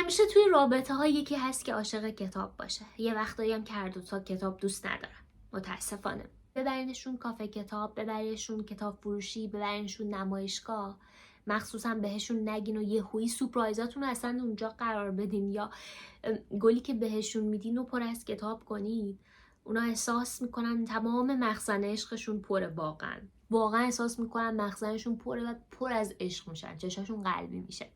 همیشه توی رابطه ها یکی هست که عاشق کتاب باشه. یه وقتایی هم که هر دوتا کتاب دوست ندارن. متاسفانه. ببرینشون کافه کتاب، ببرینشون کتاب فروشی، ببرینشون نمایشگاه. مخصوصا بهشون نگین و یه هوی سورپرایزاتون رو اصلا اونجا قرار بدین یا گلی که بهشون میدین و پر از کتاب کنید. اونا احساس میکنن تمام مخزن عشقشون پره. واقعا احساس میکنن مخزنشون پره و پر از عشق میشن. چشاشون قلبی میشه.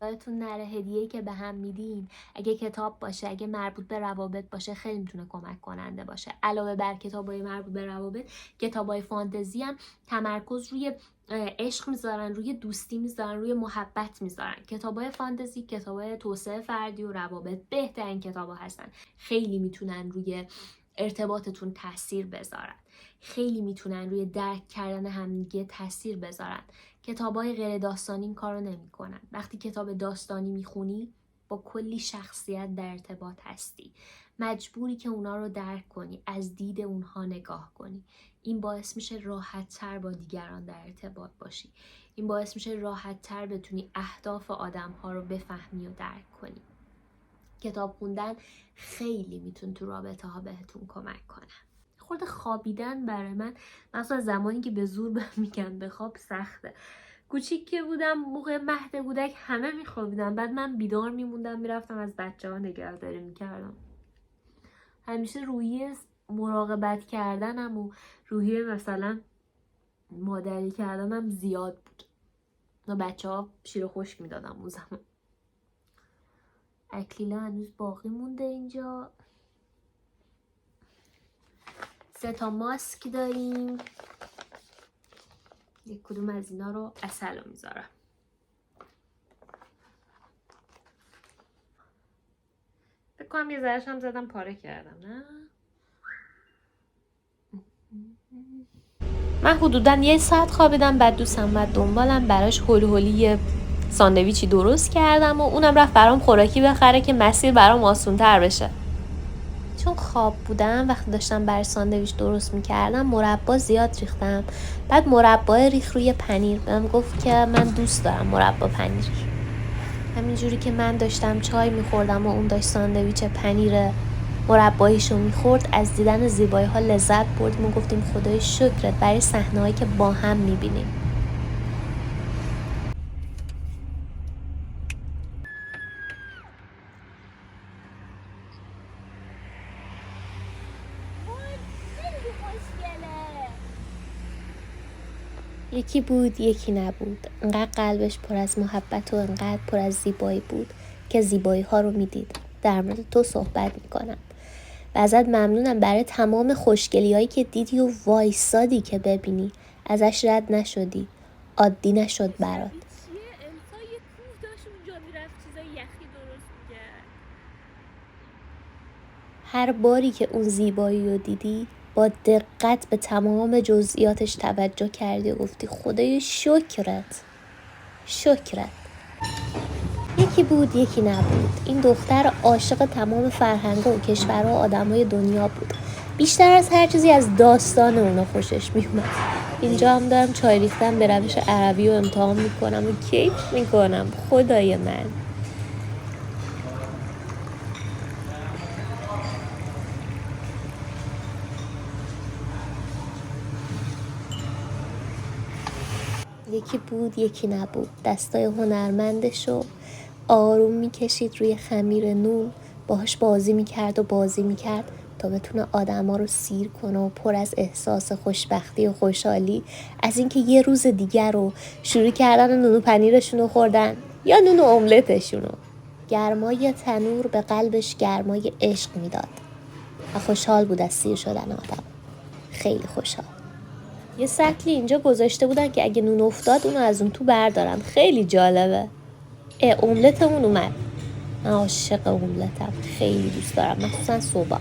یادتون نره هدیه‌ای که به هم میدین اگه کتاب باشه، اگه مربوط به روابط باشه، خیلی میتونه کمک کننده باشه. علاوه بر کتابای مربوط به روابط، کتابای فانتزی هم تمرکز روی عشق میذارن، روی دوستی میذارن، روی محبت میذارن. کتابای فانتزی کتابای توسعه فردی و روابط بهترین کتابا هستن. خیلی میتونن روی ارتباطتون تاثیر بذارن. خیلی میتونن روی درک کردن همدیگه تاثیر بذارن. کتابای غیر داستانی این کارو نمیکنن. وقتی کتاب داستانی میخونی با کلی شخصیت در ارتباط هستی. مجبوری که اونا رو درک کنی، از دید اونها نگاه کنی. این باعث میشه راحت تر با دیگران در ارتباط باشی. این باعث میشه راحت تر بتونی اهداف آدم ها رو بفهمی و درک کنی. کتاب خوندن خیلی میتونه تو رابطه ها بهتون کمک کنه. خورده خوابیدن برای من مثلا زمانی که به زور میگن بخواب سخته. کوچیک که بودم موقع مهد کودک همه میخوابیدن، بعد من بیدار میموندم، میرفتم از بچه ها نگهداری میکردم. همیشه روحیه مراقبت کردنم و روحیه مثلا مادری کردنم زیاد بود. بچه ها شیر خشک میدادم اون زمان. اکلیلا هنوز باقی مونده اینجا. 3 ماسک داریم. یک کدوم از اینا رو عسل رو میذارم. بکنم یه ذرهش هم زدم پاره کردم نه؟ من حدوداً 1 ساعت خوابیدم. بعد دوستم اومد دنبالم، براش هول ساندویچی درست کردم و اونم رفت برام خوراکی بخره که مسیر برام آسون‌تر بشه. چون خواب بودم وقتی داشتم برای ساندویچ درست میکردم مربا زیاد ریختم. بعد مربا ریخت روی پنیر. بهم گفت که من دوست دارم مربا پنیر. همینجوری که من داشتم چای میخوردم و اون داشت ساندویچ پنیر مرباییشو میخورد، از دیدن زیبایی ها لذت بردیم و گفتیم خدای شکرت برای صحنه‌هایی که با هم میبینیم. یکی بود یکی نبود. انقدر قلبش پر از محبت و انقدر پر از زیبایی بود که زیبایی ها رو میدید. در مورد تو صحبت میکنم و ازت ممنونم برای تمام خوشگلی هایی که دیدی و وایسادی که ببینی. ازش رد نشدی. عادی نشد برات. هر باری که اون زیبایی رو دیدی با دقت به تمام جزئیاتش توجه کردی و گفتی خدای شکرت. یکی بود یکی نبود. این دختر عاشق تمام فرهنگ‌ها و کشورها و آدم‌های دنیا بود. بیشتر از هر چیزی از داستان اونا خوشش میومد. اینجا هم دارم چای ریختن به روش عربی و امتحان میکنم و کیف میکنم. خدای من. یکی بود یکی نبود. دستای هنرمندشو آروم میکشید روی خمیر نون، باهاش بازی میکرد تا بتونه آدما رو سیر کنه و پر از احساس خوشبختی و خوشحالی از اینکه یه روز دیگر رو شروع کردن نون و پنیرشون رو خوردن یا نون و املتشون رو. گرمای تنور به قلبش گرمای عشق میداد و خوشحال بود از سیر شدن آدم. خیلی خوشحال. یه سطلی اینجا گذاشته بودن که اگه نون افتاد اونو از اون تو بردارن. خیلی جالبه. املتمون اومد. من عاشق املتم. خیلی دوست دارم. مخصوصا صبح.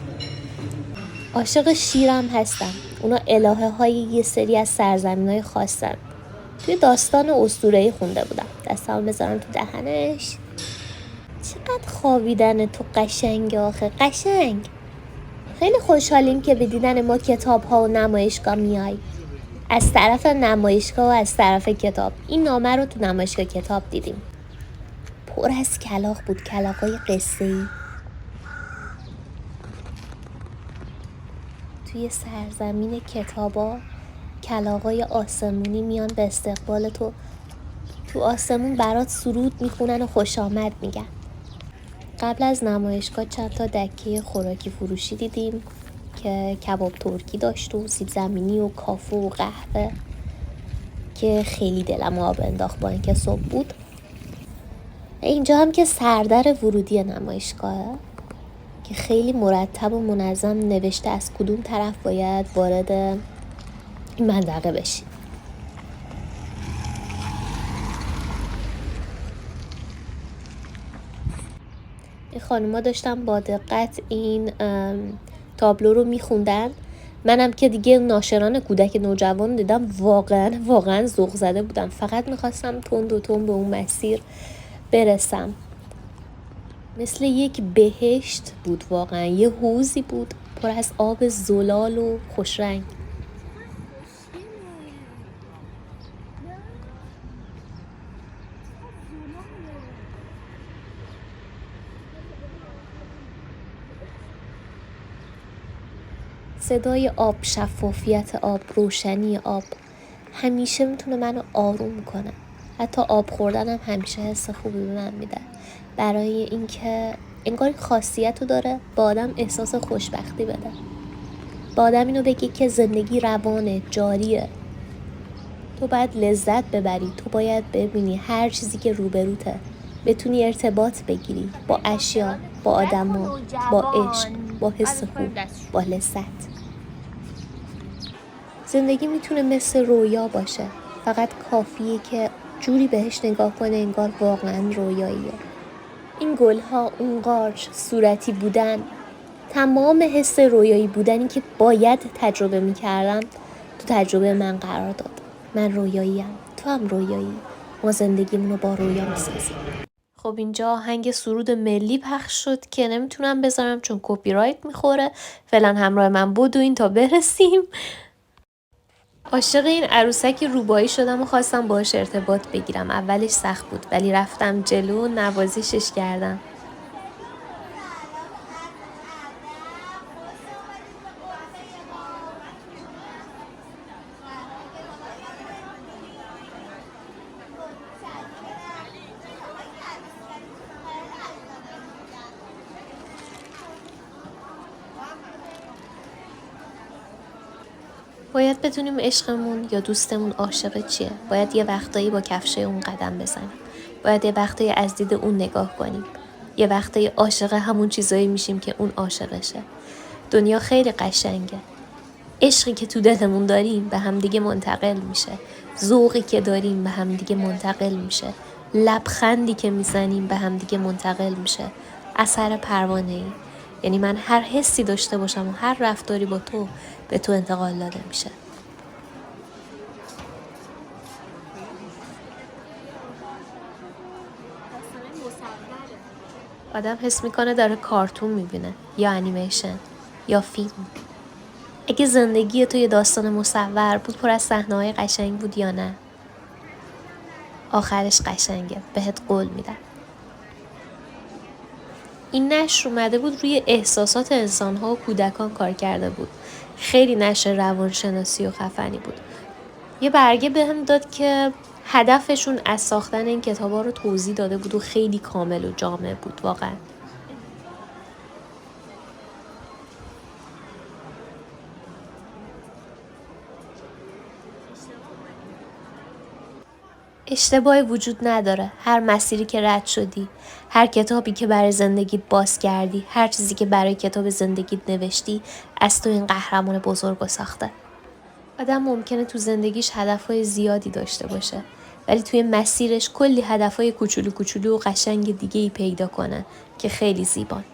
عاشق شیرم هستم. اونا الهه های یه سری از سرزمین های خاصن. توی داستان اسطوره‌ای خونده بودم. دستم بذارم تو دهنش. چقدر خوابیدن تو قشنگ آخه. قشنگ. خیلی خوشحالیم که به دیدن ما کتاب ها و نمایشگاه میای. از طرف نمایشگاه و از طرف کتاب. این نامه رو تو نمایشگاه کتاب دیدیم. پر از کلاغ بود، کلاغای قصه‌ای. توی سرزمین کتابا کلاغای آسمونی میان به استقبال تو آسمون برات سرود میخونن و خوش آمد میگن. قبل از نمایشگاه چند تا دکه خوراکی فروشی دیدیم که کباب ترکی داشت و سیب زمینی و کافه و قهوه که خیلی دلم آب انداخت با اینکه صبح بود. اینجا هم که سردر ورودی نمایشگاهه که خیلی مرتب و منظم نوشته از کدوم طرف باید وارد این منطقه بشی. این خانوما داشتن با دقت این تابلو رو میخوندن. منم که دیگه ناشران کودک نوجوان دیدم، واقعا ذوق زده بودم. فقط میخواستم تند و تند به اون مسیر برسم. مثل یک بهشت بود واقعا. یه حوضی بود پر از آب زلال و خوشرنگ. صدای آب، شفافیت آب، روشنی آب همیشه میتونه منو آروم کنه. حتی آب خوردنم همیشه حس خوبی به من میده، برای اینکه انگار خاصیت رو داره با آدم احساس خوشبختی بده، با آدم اینو بگی که زندگی روانه، جاریه. تو باید لذت ببری، تو باید ببینی هر چیزی که روبروته، بتونی ارتباط بگیری با اشیا، با آدما، با عشق، با حس خوب، با لذت. زندگی میتونه مثل رویا باشه، فقط کافیه که جوری بهش نگاه کنه انگار واقعا رویاییه. این گلها، اون قارچ، صورتی بودن، تمام حس رویایی بودنی که باید تجربه میکردم تو تجربه من قرار داد. من رویاییم، تو هم رویایی. ما زندگیمونو با رویا میسازیم. خب اینجا آهنگ سرود ملی پخش شد که نمیتونم بذارم چون کپی رایت میخوره. فعلا همراه من بدوین تا برسیم. عاشق این عروسک روبایی شدم و خواستم باهاش ارتباط بگیرم. اولش سخت بود ولی رفتم جلو و نوازشش کردم. باید بدونیم عشقمون یا دوستمون عاشق چیه. باید یه وقتایی با کفشه اون قدم بزنیم. باید یه وقتایی از دید اون نگاه کنیم. یه وقتایی عاشق همون چیزایی میشیم که اون عاشقشه. دنیا خیلی قشنگه. عشقی که تو دلمون داریم به هم دیگه منتقل میشه. ذوقی که داریم به هم دیگه منتقل میشه. لبخندی که میزنیم به هم دیگه منتقل میشه. اثر پروانه‌ای. یعنی من هر حسی داشته باشم و هر رفتاری با تو به تو انتقال داده میشه. آدم حس میکنه داره کارتون میبینه یا انیمیشن یا فیلم. اگه زندگی تو یه داستان مصور بود پر از صحنه‌های قشنگ بود یا نه؟ آخرش قشنگه، بهت قول میدم. این نشر اومده بود روی احساسات انسان‌ها و کودکان کار کرده بود. خیلی نشر روانشناسی و خفنی بود. یه برگه بهم داد که هدفشون از ساختن این کتابا رو توضیح داده بود و خیلی کامل و جامع بود واقعا. اشتباهی وجود نداره. هر مسیری که رد شدی، هر کتابی که برای زندگیت باز کردی، هر چیزی که برای کتاب زندگیت نوشتی، از تو این قهرمان بزرگو ساخته. آدم ممکنه تو زندگیش هدفهای زیادی داشته باشه ولی توی مسیرش کلی هدفهای کوچولو کوچولو و قشنگ دیگه‌ای پیدا کنه که خیلی زیبان.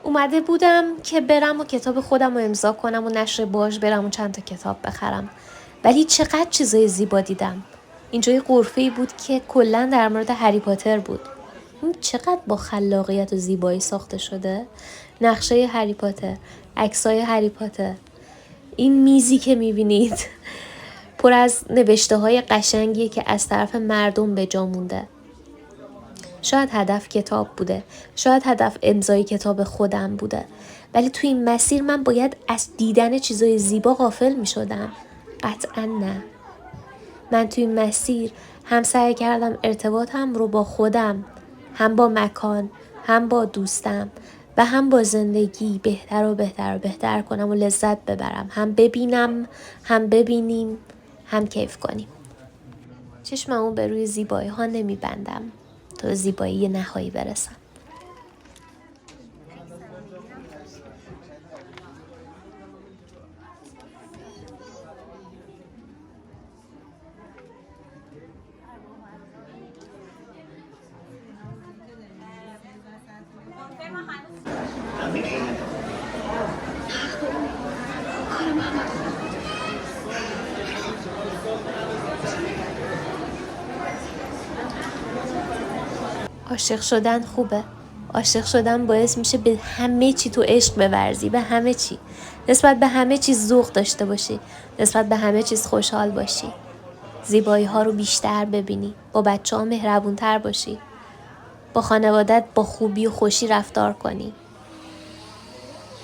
اومده بودم که برم و کتاب خودم رو امضا کنم و نشر باج برم و چند تا کتاب بخرم، ولی چقدر چیزای زیبا دیدم. اینجا یه غرفه‌ای بود که کلاً در مورد هری پاتر بود. این چقدر با خلاقیت و زیبایی ساخته شده. نقشه هری پاتر، عکسای هری پاتر. این میزی که میبینید پر از نوشته های قشنگیه که از طرف مردم به جا مونده. شاید هدف کتاب بوده، شاید هدف امضای کتاب خودم بوده، ولی توی این مسیر من باید از دیدن چیزای زیبا غافل می شدم؟ قطعا نه. من توی این مسیر هم سعی کردم ارتباطم رو با خودم، هم با مکان، هم با دوستم و هم با زندگی بهتر و بهتر و بهتر کنم و لذت ببرم. هم ببینم، هم ببینیم، هم کیف کنیم. چشممو به روی زیبایی ها نمی بندم تا زیبایی نهایی برسم. عاشق شدن خوبه. عاشق شدن باعث میشه به همه چی تو عشق بورزی، به همه چی. نسبت به همه چیز ذوق داشته باشی، نسبت به همه چیز خوشحال باشی. زیبایی ها رو بیشتر ببینی، با بچه ها مهربون تر باشی، با خانوادت با خوبی و خوشی رفتار کنی.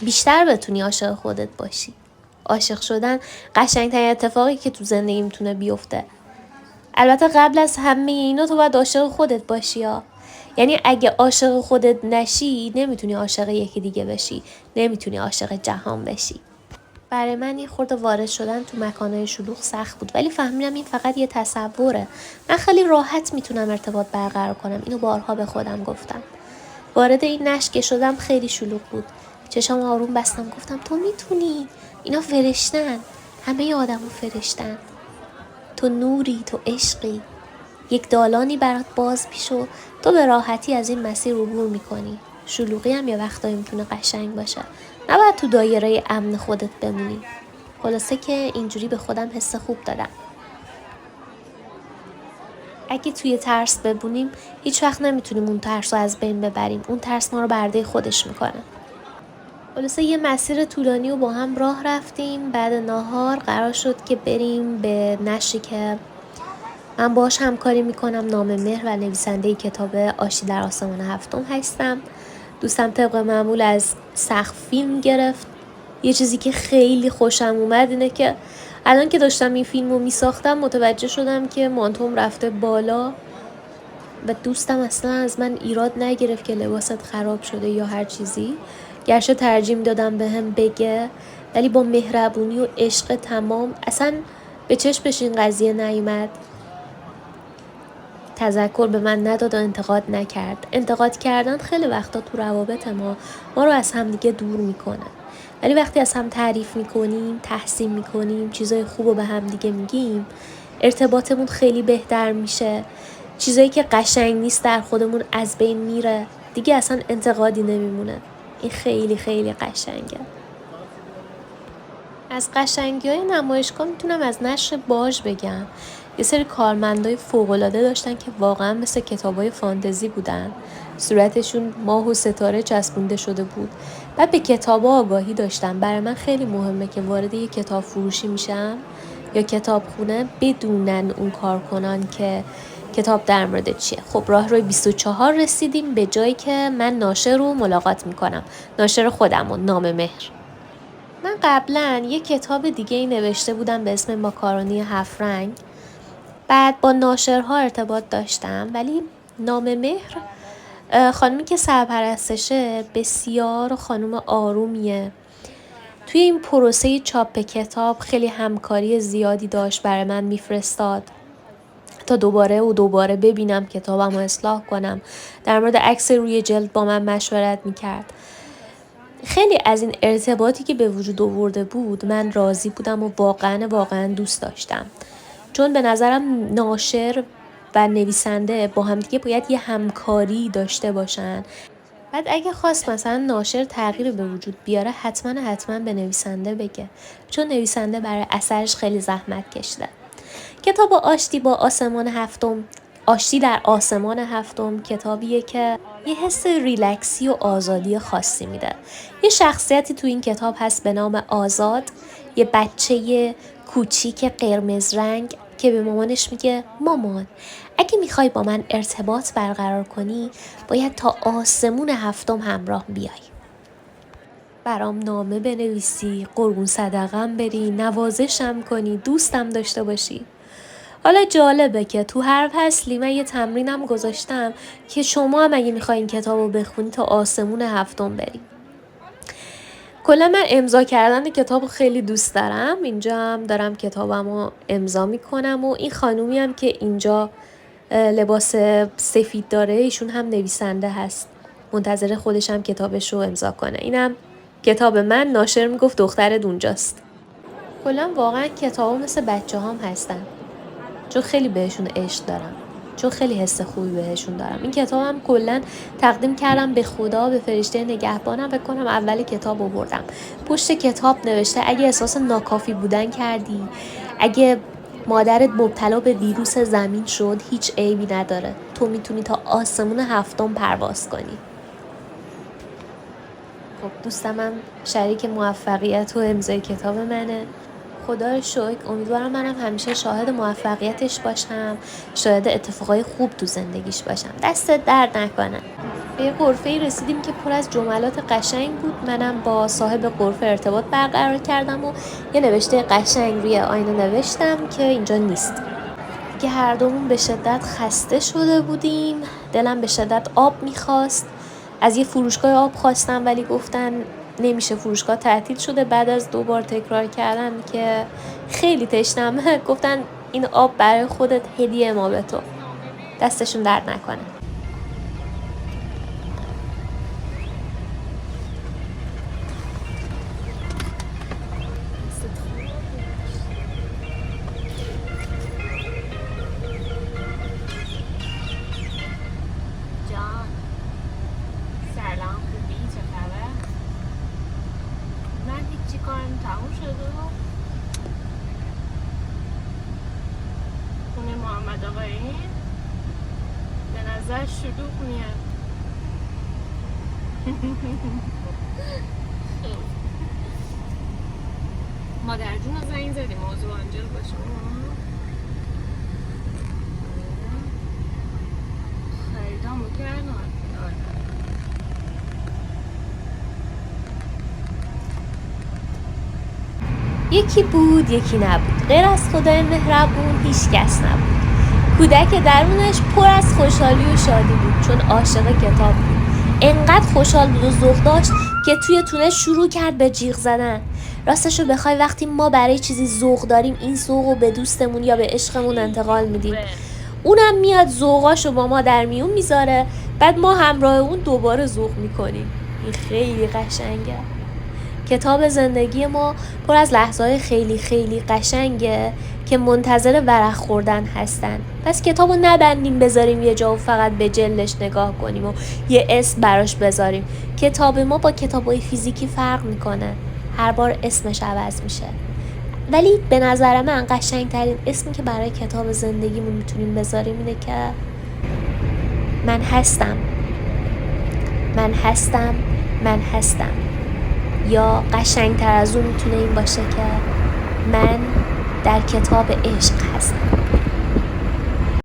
بیشتر بتونی عاشق خودت باشی. عاشق شدن قشنگترین اتفاقی که تو زندگی میتونه بیفته. البته قبل از همه اینا تو باید عاشق خودت باشی ها. یعنی اگه عاشق خودت نشی نمیتونی عاشق یکی دیگه بشی، نمیتونی عاشق جهان بشی. برای من یه خورده وارد شدن تو مکانهای شلوغ سخت بود، ولی فهمیدم این فقط یه تصوره. من خیلی راحت میتونم ارتباط برقرار کنم. اینو بارها به خودم گفتم. وارد این نشت شدم خیلی شلوغ بود. چشام آروم بستم، گفتم تو میتونی. اینا فرشتن، همه آدمو فرشتن. تو نوری، تو عشقی. یک دالانی برات باز پیشو، تو به راحتی از این مسیر عبور میکنی. شلوغی هم یه وقتایی میتونه قشنگ باشه. نباید تو دایره امن خودت بمونی. خلاصه که اینجوری به خودم حس خوب دادم. اگه توی ترس بمونیم هیچ وقت نمیتونیم اون ترس رو از بین ببریم. اون ترس ما رو برده خودش میکنه. خلاصه یه مسیر طولانی رو با هم راه رفتیم. بعد ناهار قرار شد که بریم به نشری که من باهاش همکاری میکنم. نام مهر و نویسنده کتاب آشتی در آسمان هفتم هستم. دوستم طبق معمول از سقف فیلم گرفت. یه چیزی که خیلی خوشم اومد اینه که الان که داشتم این فیلم رو میساختم متوجه شدم که مانتوم رفته بالا و دوستم اصلا از من ایراد نگرفت که لباست خراب شده یا هر چیزی. گرچه ترجیح میدادم به هم بگه، ولی با مهربونی و عشق تمام اصلا به چشمش این قضیه نیومد. تذکر به من نداد و انتقاد نکرد. انتقاد کردن خیلی وقتا تو روابط ما رو از همدیگه دور میکنه. ولی وقتی از هم تعریف میکنیم، تحسین میکنیم، چیزای خوب رو به همدیگه میگیم، ارتباطمون خیلی بهتر میشه. چیزایی که قشنگ نیست در خودمون از بین میره. دیگه اصلا انتقادی نمیمونه. این خیلی خیلی قشنگه. از قشنگی‌های نمایشگاه میتونم از نشر باج بگم. یه سری کارمندای فوق‌العاده داشتن که واقعا مثل کتابای فانتزی بودن. صورتشون ماه و ستاره چسبونده شده بود. بعد به کتابا آگاهی داشتن. برای من خیلی مهمه که وارد یه کتاب فروشی میشم یا کتابخونه بدونن اون کارکنان که کتاب در مورد چیه. خب راه روی 24 رسیدیم به جایی که من ناشر رو ملاقات میکنم. ناشر خودم و نام مهر. من قبلا یه کتاب دیگه ای نوشته بودم به اسم ماکارونی 7 رنگ. بعد با ناشرها ارتباط داشتم، ولی نام مهر خانمی که سرپرستشه بسیار خانم آرومیه. توی این پروسه چاپ کتاب خیلی همکاری زیادی داشت، برای من میفرستاد تا دوباره ببینم کتابم رو اصلاح کنم. در مورد عکس روی جلد با من مشورت میکرد. خیلی از این ارتباطی که به وجود آورده بود من راضی بودم و واقعا دوست داشتم. چون به نظرم ناشر و نویسنده با هم دیگه باید یه همکاری داشته باشن. بعد اگه خواست مثلا ناشر تغییر به وجود بیاره حتما به نویسنده بگه، چون نویسنده برای اثرش خیلی زحمت کشیده. کتاب آشتی در آسمان هفتم کتابیه که یه حس ریلکسی و آزادی خاصی میده. یه شخصیتی تو این کتاب هست به نام آزاد، یه بچه کوچیک قرمز رنگ که به مامانش میگه مامان اگه میخوای با من ارتباط برقرار کنی باید تا آسمون هفتم همراه بیای. برام نامه بنویسی، قربون صدقم بری، نوازشم کنی، دوستم داشته باشی. حالا جالبه که تو هر فصلی من یه تمرینم گذاشتم که شما هم اگه میخواین این کتاب رو بخونی تا آسمون هفتم بری. کلا من امضا کردن کتاب خیلی دوست دارم. اینجا هم دارم کتابم رو امضا میکنم و این خانومی هم که اینجا لباس سفید داره ایشون هم نویسنده هست، منتظر خودش هم کتابش رو امضا کنه. اینم کتاب من، ناشر میگفت دخترت اونجاست. کلا واقعا کتابا مثل بچه هم هستن، چون خیلی بهشون عشق دارم، چون خیلی حس خوبی بهشون دارم. این کتابم کلا تقدیم کردم به خدا، به فرشته نگهبانم. فکر کنم اول کتاب آوردم. پشت کتاب نوشته اگه احساس ناکافی بودن کردی، اگه مادرت مبتلا به ویروس زمین شد، هیچ عیبی نداره، تو میتونی تا آسمون هفتم پرواز کنی. خب دوستمم شریک موفقیت و امضای کتاب منه. خدا رو شکر. امیدوارم منم همیشه شاهد موفقیتش باشم، شاهد اتفاقای خوب تو زندگیش باشم. دستت درد نکنه. به یه غرفه‌ای رسیدیم که پر از جملات قشنگ بود. منم با صاحب غرفه ارتباط برقرار کردم و یه نوشته قشنگ روی آینه نوشتم که اینجا نیست. که هر دومون به شدت خسته شده بودیم، دلم به شدت آب میخواست. از یه فروشگاه آب خواستم ولی گفتن نمیشه، فروشگاه تعطیل شده. بعد از 2 بار تکرار کردن که خیلی تشنمه گفتن این آب برای خودت، هدیه ما به تو. دستشون درد نکنه. جان سلام، خوبی؟ چه خبر؟ من هیچی، کارم تموم شده. خونه محمد آقایی به نظر شلوغ میاد. مادر جون رو زنگ زدی موضوع آنجل با شما؟ خریدامو کردن. یکی بود یکی نبود، غیر از خدای مهربون هیچ کس نبود. کودک درونش پر از خوشحالی و شادی بود چون عاشق کتاب بود. انقدر خوشحال بود و ذوق داشت که توی تونه شروع کرد به جیغ زدن. راستشو بخوای وقتی ما برای چیزی ذوق داریم این ذوق رو به دوستمون یا به عشقمون انتقال میدیم. اونم میاد ذوقاشو با ما در میون میذاره، بعد ما همراه اون دوباره ذوق میکنیم. این خیلی قشنگه. کتاب زندگی ما پر از لحظه‌های خیلی خیلی قشنگه که منتظر ورق خوردن هستن. پس کتابو نبندیم بذاریم یه جا و فقط به جلدش نگاه کنیم و یه اسم براش بذاریم. کتاب ما با کتابای فیزیکی فرق میکنه. هر بار اسمش عوض میشه. ولی به نظر من قشنگترین اسمی که برای کتاب زندگیمون میتونیم بذاریم اینه که من هستم، من هستم، من هستم. یا قشنگتر از اون میتونه این باشه که من در کتاب عشق هستم.